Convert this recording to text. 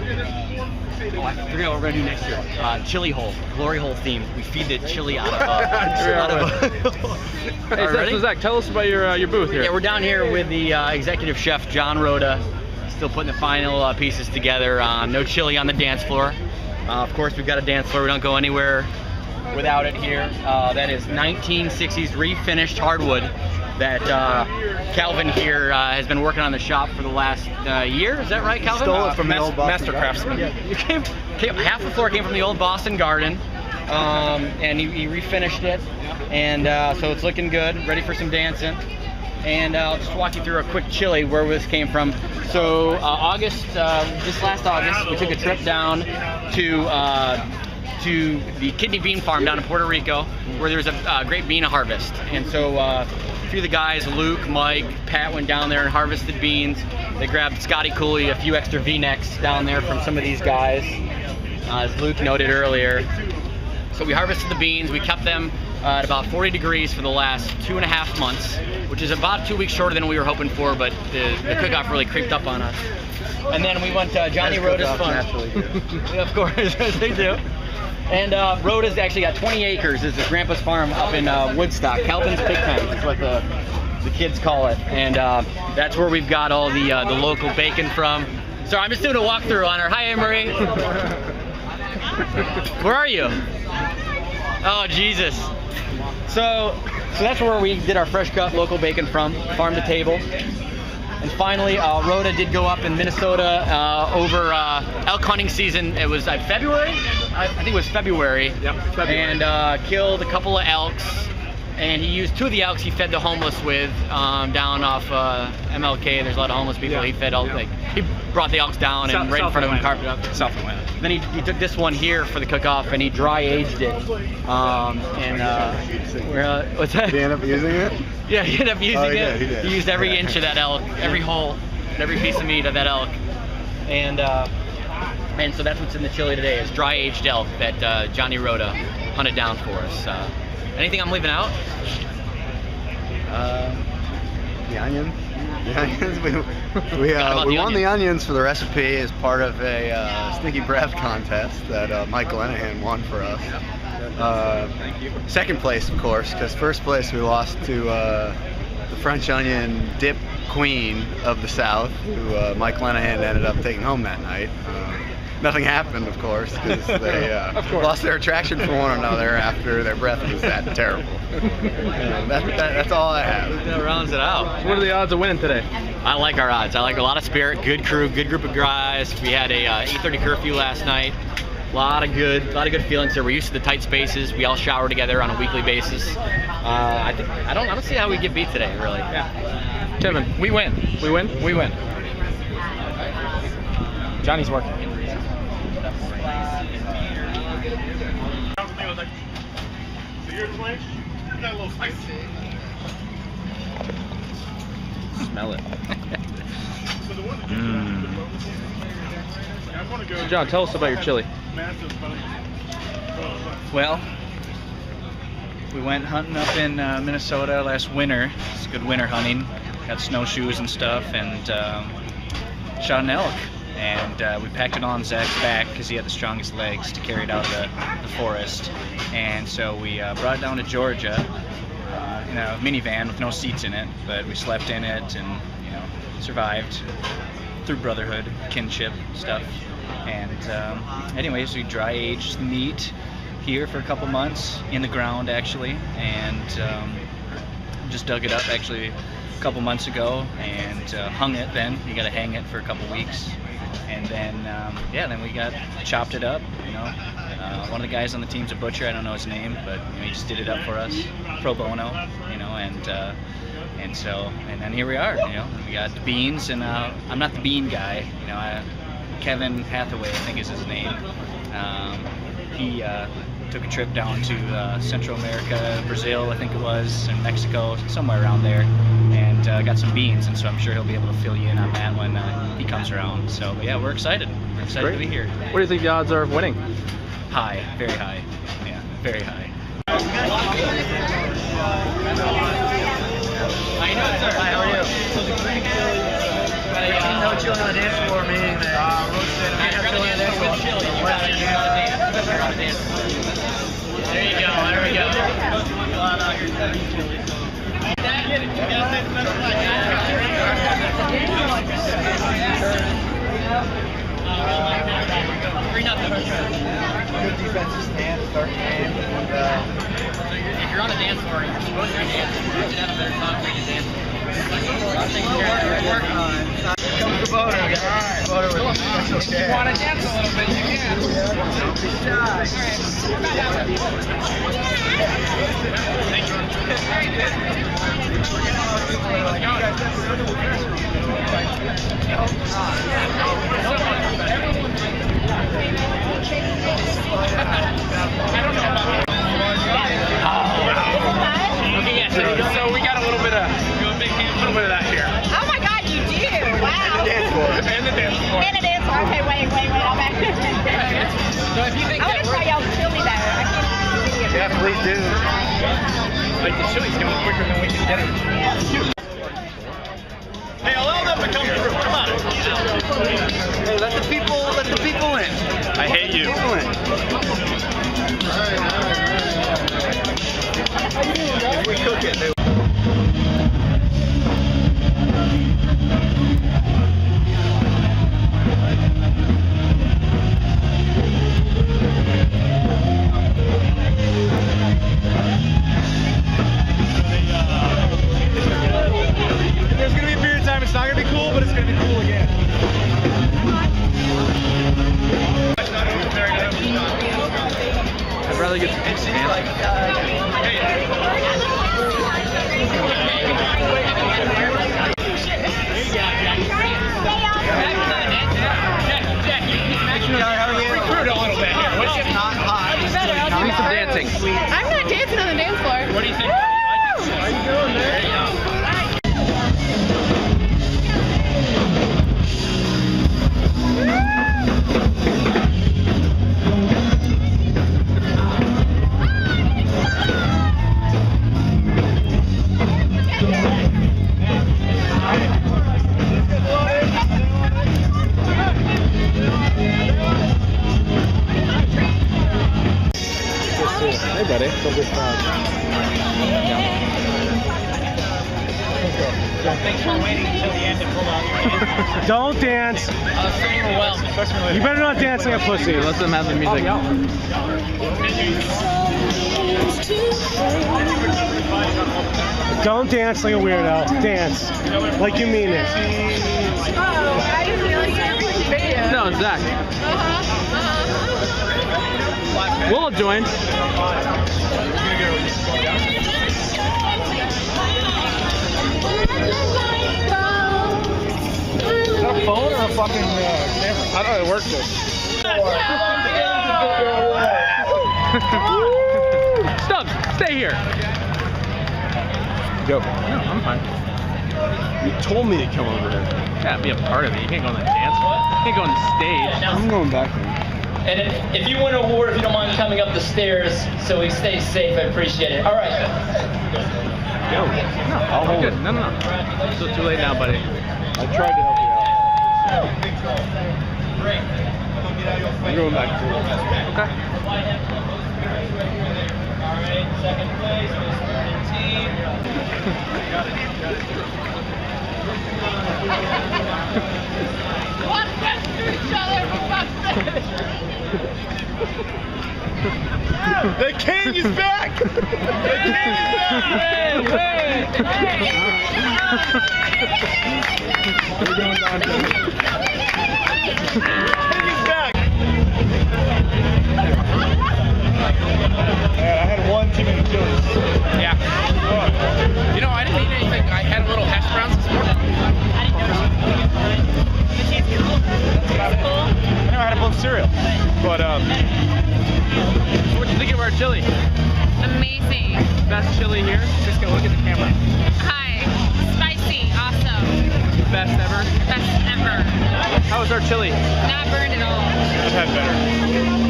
Oh, I forget what we're gonna do next year. Chili hole, glory hole theme. We feed the chili out of. Hey, so Zach, tell us about your booth here. Yeah, we're down here with the executive chef John Rhoda, still putting the final pieces together. No chili on the dance floor. Of course, we've got a dance floor. We don't go anywhere without it here. That is 1960s refinished hardwood that Calvin here has been working on the shop for the last year. Is that right, Calvin? Stole it from the old Boston Master Craftsman. Yeah, you half the floor came from the old Boston Garden, and he refinished it, and so it's looking good, ready for some dancing. And I'll just walk you through a quick chili where this came from. So this last August, we took a trip down to the kidney bean farm down in Puerto Rico, where there's a great bean harvest. And so a few of the guys, Luke, Mike, Pat, went down there and harvested beans. They grabbed Scotty Cooley, a few extra V-necks down there from some of these guys, as Luke noted earlier. So we harvested the beans. We kept them at about 40 degrees for the last 2.5 months, which is about 2 weeks shorter than we were hoping for, but the cook-off really creeped up on us. And then we went to Johnny Rhoda's farm. Yeah, of course, they do. And Rhoda's actually got 20 acres. It's his grandpa's farm up in Woodstock. Calvin's Pig Pen is what the kids call it. And that's where we've got all the local bacon from. So I'm just doing a walkthrough on her. Hi, Anne-Marie. Where are you? Oh, Jesus. So that's where we did our fresh cut local bacon from, farm to table. And finally, Rhoda did go up in Minnesota over elk hunting season. It was February? I think it was February. Yep, February. And killed a couple of elks. And he used 2 of the elks he fed the homeless with down off MLK. There's a lot of homeless people. Yeah. He fed all, like, he brought the elks down and right in front of him, carved it up. South Atlanta. Then he took this one here for the cook-off and he dry aged it. What's that? Did he end up using it? Yeah, he ended up using it. He did. He used every inch of that elk, every hole, every piece of meat of that elk. And so that's what's in the chili today, is dry aged elk that Johnny Rhoda hunted down for us. Anything I'm leaving out? The onions. The onions. We won the onions for the recipe as part of a Stinky Breath contest that Mike Lenahan won for us. Thank you. Second place, of course, because first place we lost to the French onion dip queen of the South, who Mike Lenahan ended up taking home that night. Nothing happened, of course, because they lost their attraction for one another after their breath was that terrible. That's all I have. That rounds it out. So what are the odds of winning today? I like our odds. I like a lot of spirit, good crew, good group of guys. We had a 8:30 curfew last night. A lot of good feelings there. We're used to the tight spaces. We all shower together on a weekly basis. I don't see how we get beat today, really. Yeah. Kevin, we win. We win. We win. Johnny's working. Smell it. So John, tell us about your chili. Well, we went hunting up in Minnesota last winter. It's good winter hunting. Got snowshoes and stuff, and shot an elk. And we packed it on Zach's back because he had the strongest legs to carry it out of the forest. And so we brought it down to Georgia in a minivan with no seats in it, but we slept in it and survived through brotherhood, kinship stuff. And anyways, we dry aged the meat here for a couple months in the ground actually, and just dug it up actually a couple months ago and hung it. Then you got to hang it for a couple weeks. And then, then we chopped it up, one of the guys on the team's a butcher, I don't know his name, but he just did it up for us, pro bono, and then here we are, we got the beans, and I'm not the bean guy, Kevin Hathaway, I think is his name. He took a trip down to Central America, Brazil, I think it was, and Mexico, somewhere around there, and got some beans, and so I'm sure he'll be able to fill you in on that when he comes around. So yeah, we're excited. We're excited to be here. What do you think the odds are of winning? High, very high. Yeah, very high. How you doing, sir? Hi, how are you? No chili on the dance floor, meaning that roasted dance. There you go, there we go. Good defensive stand, start the game. If you're on a dance floor, you're supposed to dance. You should have a better time when you dance. Comes the boater, guys. Boater with special care. Want to dance a little bit? You can. Don't be shy. Okay, yeah, so we got a little bit of that here. Oh my God, you do! Wow. Dance floor. And the dance floor. And it is. Okay, wait, I'm back. So if you think I want to try y'all's chili better. I can't eat the Yeah, please do. like the chili's coming quicker than we can get it. Hey, allow them to come through. Come on. Hey, let the people in. I hate you. People in. If we cook it, they There's gonna be a period of time, it's not gonna be cool, but it's gonna be cool again. I'd rather get some Recruit a little bit here. What's it? not hot. Need some dancing. I'm not dancing on the dance floor. What do you think? There you go. Hey, buddy. Thanks for waiting until the end to pull out your hands. Don't dance. You better not dance like a pussy. Let them have the music. Don't dance like a weirdo. Dance like you mean it. Oh, I didn't realize you were making video. No, Zach. We'll join. Is that a phone or a fucking camera? How do I work this? Stubbs, stay here. Go. No, I'm fine. You told me to come over here. Yeah, be a part of it. You can't go on the dance. You can't go on the stage. I'm going back there. And if you win an award, if you don't mind coming up the stairs so we stay safe, I appreciate it. All right. Go. No, I'll hold good. it. No. It's still too late now, buddy. I tried to help you out. I'm going back to All right, second place, Mr. Team. Walk next to each other, for fuck's sake. The king is back! The king is back! We're going down to the king is back! Man, I had one too many chilies. Yeah. You know, I didn't eat anything. I had a little hash browns this morning. I know I had a bowl of cereal. But, What'd you think of our chili? Amazing. Best chili here. Just go look at the camera. Hi. Spicy. Awesome. Best ever. Best ever. How was our chili? Not burned at all. I've had better.